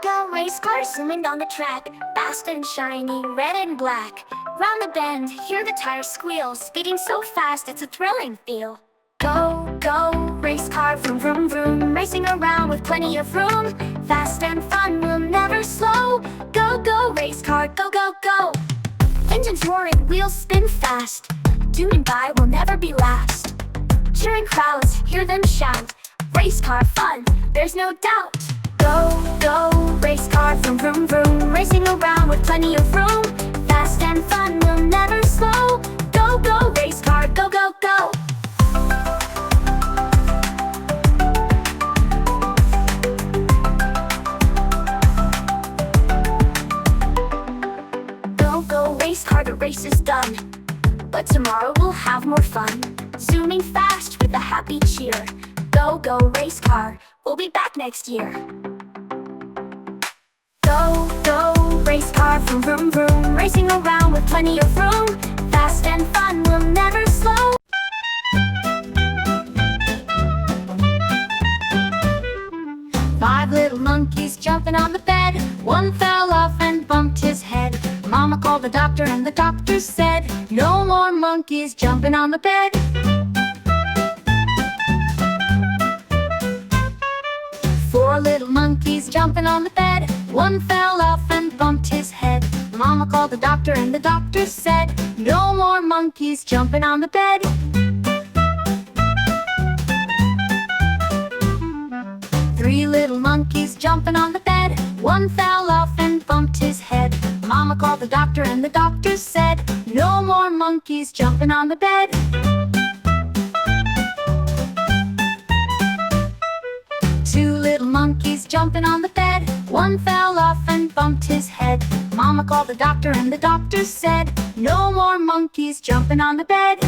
Go, race car zooming down the track, fast and shiny, red and black. Round the bend, hear the tires squeal, speeding so fast it's a thrilling feel. Go, race car, vroom, vroom, vroom, racing around with plenty of room. Fast and fun, will never slow. Go, race car, go, go, go. Engines roaring, wheels spin fast, zooming by will never be last. Cheering crowds, hear them shout, race car fun, there's no doubt. Go, race car, vroom, vroom, vroom, racing around with plenty of room. Fast and fun, will never slow. Go, race car, go, go, go. Go, race car, the race is done, but tomorrow we'll have more fun. Zooming fast with a happy cheer. Go, race car, we'll be back next year. Go, race car, vroom, vroom, vroom, racing around with plenty of room. Fast and fun, will never slow. Five little monkeys jumping on the bed. One fell off and bumped his head. Mama called the doctor and the doctor said, no more monkeys jumping on the bed. Four little monkeys jumping on the bed. One fell off and bumped his head. Mama called the doctor and the doctor said, no more monkeys jumping on the bed. Three little monkeys jumping on the bed. One fell off and bumped his head. Mama called the doctor and the doctor said, no more monkeys jumping on the bed. Two little monkeys jumping on the bed. One fell off and bumped his head. Mama called the doctor and the doctor said, no more monkeys jumping on the bed.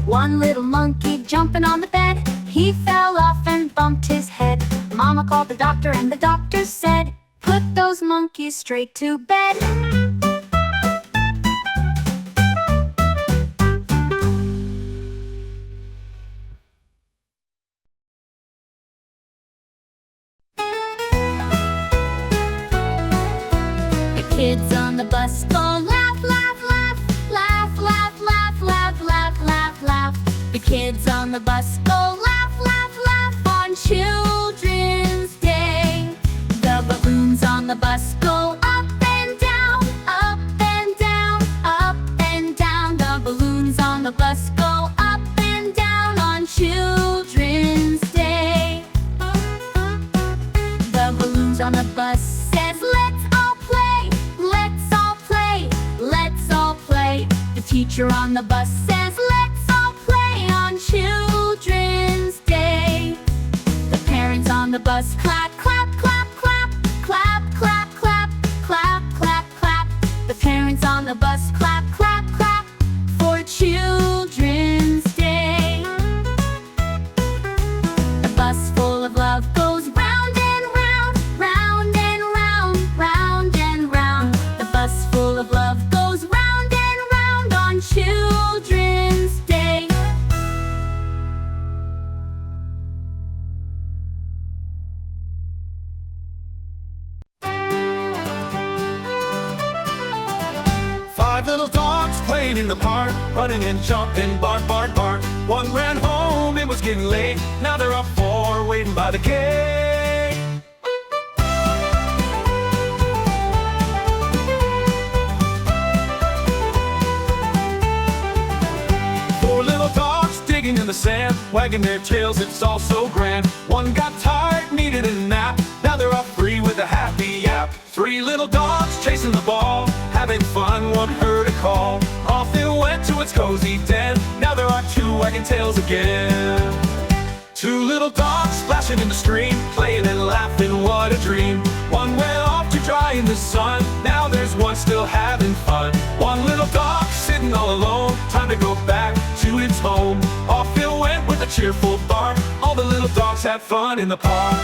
One little monkey jumping on the bed. He fell off and bumped his head. Mama called the doctor and the doctor said, put those monkeys straight to bed. The kids on the bus go laugh, laugh, laugh, laugh, laugh, laugh, laugh, laugh, laugh, laugh. The kids on the bus go laugh, laugh, laugh on Children's Day. The balloons on the bus go up and down, up and down, up and down. The balloons on the bus go up and down on Children's Day. The balloons on the bus says, let's all play, let's all play, let's all play. The teacher on the bus says, let's all play on Children's Day. The parents on the bus clap, clap, clap, clap, clap, clap, clap, clap, clap, clap. The parents on the bus clap, clap, clap for Children's Day. The bus full of love goes round and round, round and round, round and round. The bus full of love goes round and round on Children's Day. Five little dogs playing in the park, running and jumping, bark, bark, bark. One ran home, it was getting late. Now there are four waiting by the gate. Four little dogs digging in the sand, wagging their tails, it's all so grand. One got tired, needed a nap. Now there are three with a happy yap. Three little dogs chasing the ball, having fun, one heard a call. Off it went to its cozy den. Now there are two wagging tails again. Two little dogs splashing in the stream, playing and laughing, what a dream. One went off to dry in the sun, now there's one still having fun. One little dog sitting all alone, time to go back to its home. Off it went with a cheerful bark, all the little dogs had fun in the park.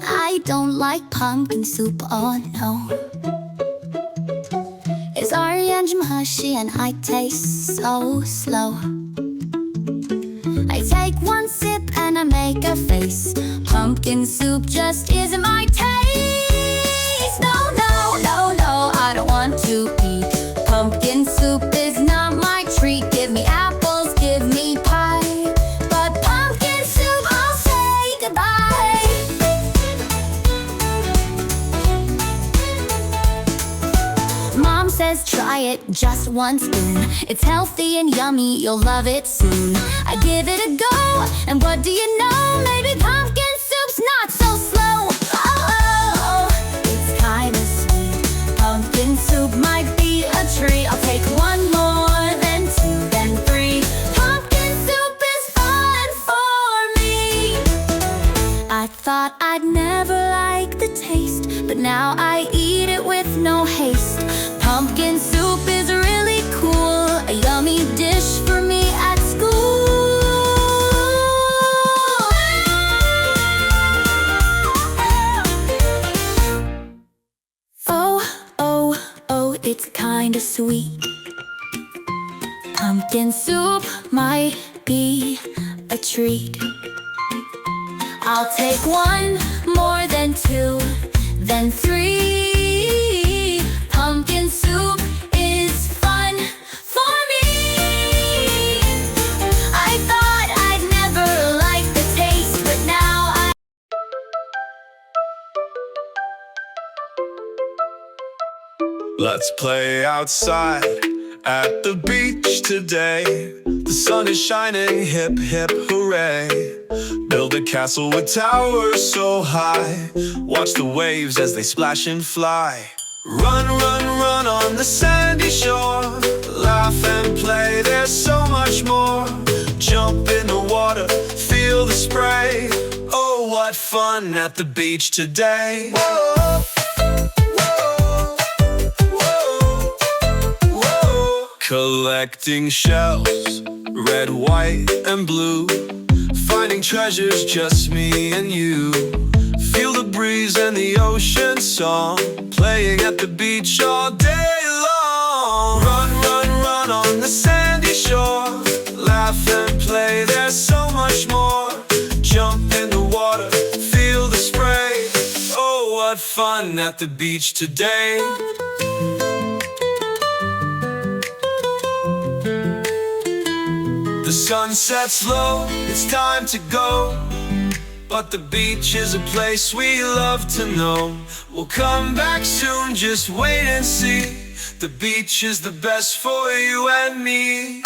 I don't like pumpkin soup, oh no. It's orange mushy and I taste so slow. I take one sip and I make a face. Pumpkin soup just isn't my taste. No, no, no, no, I don't want to eat. Pumpkin soup is not my treat. Give me apples, give me pie, but pumpkin soup, I'll say goodbye. Mom says try it, just one spoon. It's healthy and yummy, you'll love it soon. I give it a go, and what do you know? Maybe pumpkin soup's not so slow. Oh, it's kinda sweet. Pumpkin soup might be a treat. I'll take one more, then two, then three. Pumpkin soup is fun for me. I thought I'd never like the taste, but now I eat it with no haste. Pumpkin soup is really cool, a yummy dish for me at school. Oh, oh, oh, it's kinda sweet. Pumpkin soup might be a treat. I'll take one more, then two, then three. Pumpkin soup is fun for me. I thought I'd never like the taste, but now I... Let's play outside at the beach today. The sun is shining, hip hip hooray. Build a castle with towers so high. Watch the waves as they splash and fly. Run, run, run on the sandy shore. Laugh and play, there's so much more. Jump in the water, feel the spray. Oh, what fun at the beach today. Whoa, whoa, whoa, whoa. Collecting shells, red, white, and blue. Finding treasures, just me and you. Feel the breeze and the ocean song, playing at the beach all day long. Run, run, run on the sandy shore. Laugh and play, there's so much more. Jump in the water, feel the spray. Oh, what fun at the beach today. The sun sets low, it's time to go. But the beach is a place we love to know. We'll come back soon, just wait and see. The beach is the best for you and me.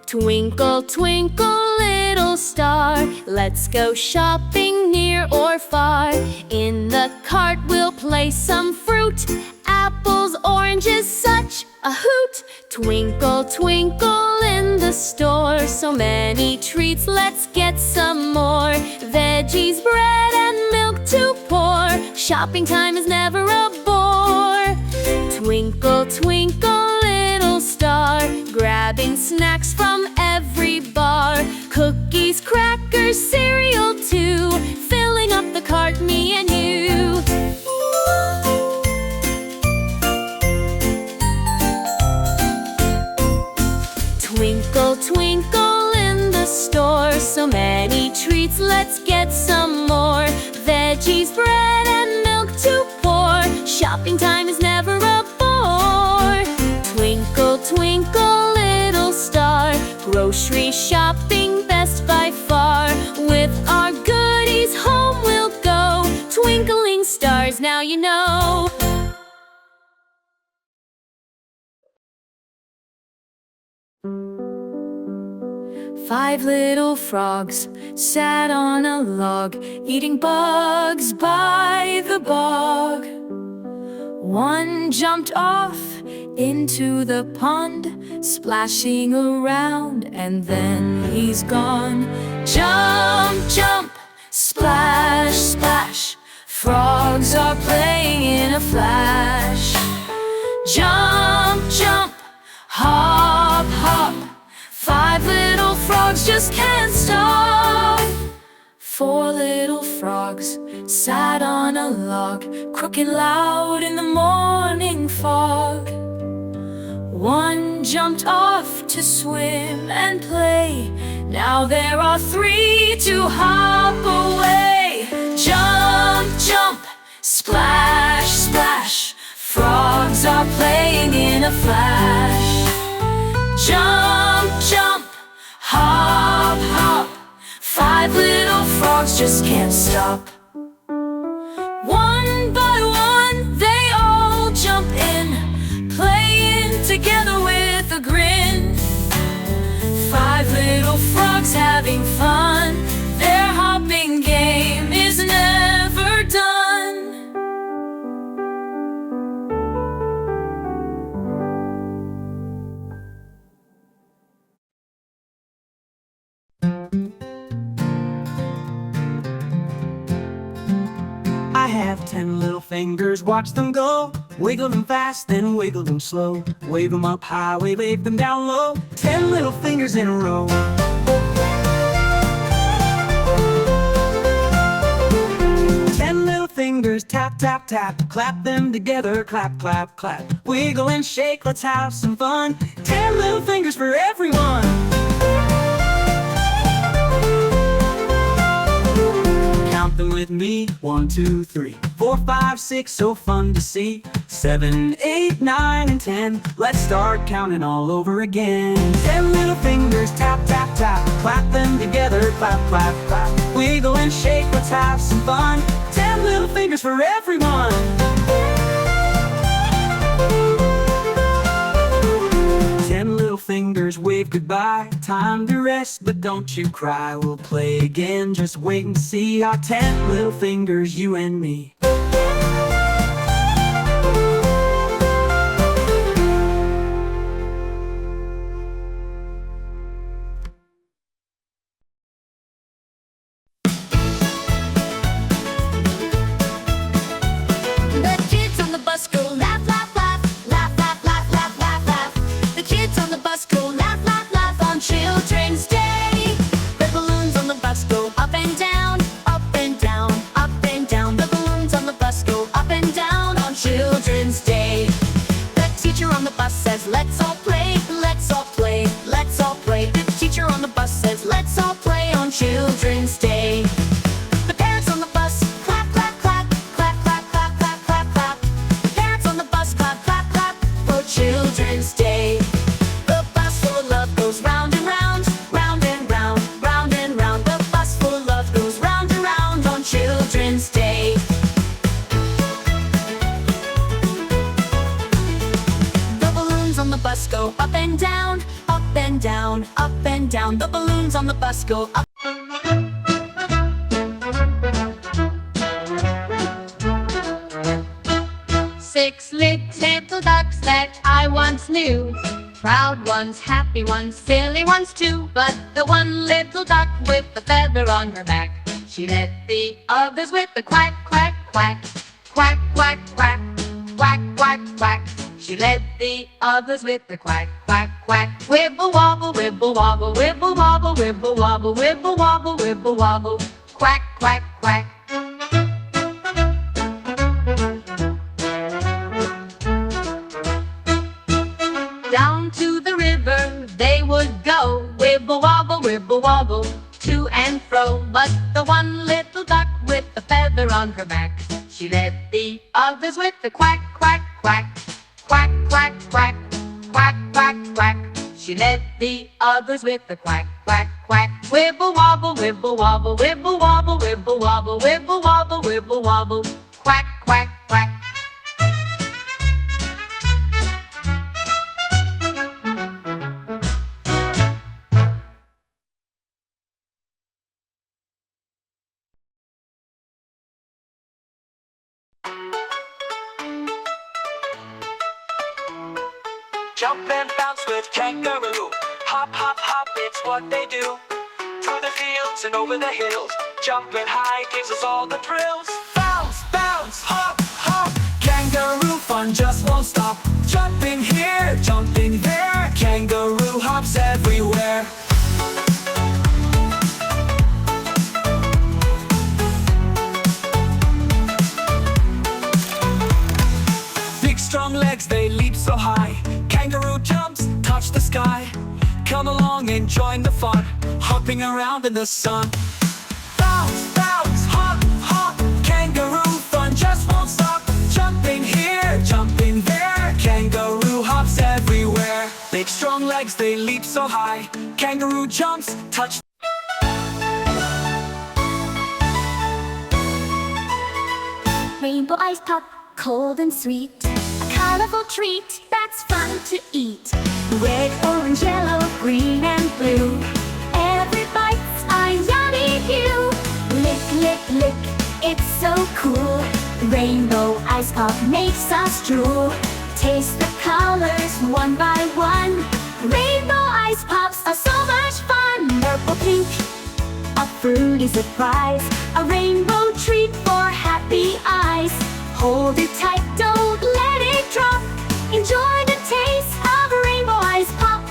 Twinkle, twinkle, little star, let's go shopping near or far. In the cart we'll place some fruit, apples, oranges, such a hoot. Twinkle, twinkle in the store, so many treats, let's get some more. Veggies, bread, and milk to pour, shopping time is never a bore. Twinkle, twinkle, little star, grabbing snacks from every bar. Cookies, crackers, cereal too, filling up the cart, me and you. Twinkle, twinkle in the store, so many treats, let's get some more. Veggies, bread, and milk to pour, shopping time is never a bore. Twinkle, twinkle, little star, grocery shopping best by far. With our goodies home we'll go, twinkling stars, now you know. Five little frogs sat on a log, eating bugs by the bog. One jumped off into the pond, splashing around, and then he's gone. Jump, jump, splash, splash, frogs are playing in a flash. Jump, jump, hop, hop, 5 little frogs just can't stop. 4 little frogs sat on a log, croaking loud in the morning fog. One jumped off to swim and play, now there are 3 to hop away. Jump, jump, splash, splash, frogs are playing in a flash. Jump, jump, hop, hop, 5 little frogs just can't stop. One by one they all jump in, playing together with a grin. 5 little frogs having fun, their hopping game is never done. I have 10 little fingers, watch them go. Wiggle them fast, then wiggle them slow. Wave them up high, wave them down low. 10 little fingers in a row. 10 little fingers, tap, tap, tap. Clap them together, clap, clap, clap. Wiggle and shake, let's have some fun. 10 little fingers for everyone. Count them with me, 1, 2, 3, 4, 5, 6, so fun to see. 7, 8, 9, and 10, let's start counting all over again. 10 little fingers, tap, tap, tap. Clap them together, clap, clap, clap. Wiggle and shake, let's have some fun. 10 little fingers for everyone. 10 little fingers, wave goodbye. Time to rest, but don't you cry. We'll play again, just wait and see. Our 10 little fingers, you and me. The kids on the bus go laugh, laugh, laugh, laugh, laugh, laugh, laugh, laugh, laugh. The kids on the bus go laugh, laugh, laugh on Children's Day. The balloons on the bus go up and down, up and down, up and down. The balloons on the bus go up and down on Children's Day. The teacher on the bus says, let's all play, let's all play, let's all play. The teacher on the bus says, let's all play on Children's Day. The parents on the bus clap, clap, clap, clap, clap, clap, clap, clap, clap. The parents on the bus clap, clap, clap for Children's Day. The bus full of love goes round and round, round and round, round and round. The bus full of love goes round and round on Children's Day. The balloons on the bus go up and down, up and down, up and down. The balloons on the bus go up. 6 little ducks that I once knew, proud ones, happy ones, silly ones too. But the one little duck with the feather on her back, she led the others with the quack, quack, quack, quack, quack, quack, quack, quack, quack. She led the others with the quack, quack, quack. Wibble wobble, wibble wobble, wibble wobble, wibble wobble, wibble wobble, wibble wobble, quack, quack, quack. Down to the river they would go, wibble wobble, wibble wobble, to and fro. But the one little duck with the feather on her back, she led the others with the quack, quack, quack, quack, quack, quack, quack, quack, quack. She led the others with the quack, quack, quack. Wibble wobble, wibble wobble, wibble wobble, wibble wobble, wibble wobble, wibble wobble, quack, quack, quack. Jump and bounce with Kangaroo. Hop, hop, hop, it's what they do. Through the fields and over the hills, jumping high gives us all the thrills. Bounce, bounce, hop, hop, kangaroo fun just won't stop. Jumping here, jumping there, kangaroo hops everywhere. Big strong legs, they leap so high. Kangaroo jumps, touch the sky. Come along and join the fun, hopping around in the sun. Bounce, bounce, hop, hop, kangaroo fun just won't stop. Jumping here, jumping there, kangaroo hops everywhere. Big strong legs, they leap so high. Kangaroo jumps, touch. Rainbow ice pop, cold and sweet. A colorful treat that's fun to eat. Red, orange, yellow, green and blue. Every bite's a yummy hue. Lick, lick, lick, it's so cool. Rainbow ice pop makes us drool. Taste the colors one by one. Rainbow ice pops are so much fun. Purple, pink, a fruity surprise. A rainbow treat for happy eyes. Hold it tight, don't let it drop. Enjoy the taste of a rainbow ice pop.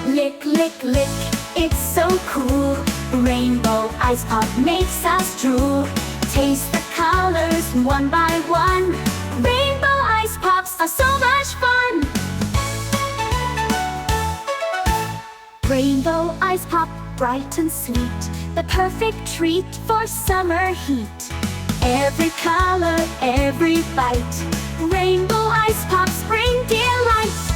Lick, lick, lick, it's so cool. Rainbow ice pop makes us drool. Taste the colors one by one. Rainbow ice pops are so much fun. Rainbow ice pop, bright and sweet. The perfect treat for summer heat. Every color, every bite. Rainbow ice pops bring delight.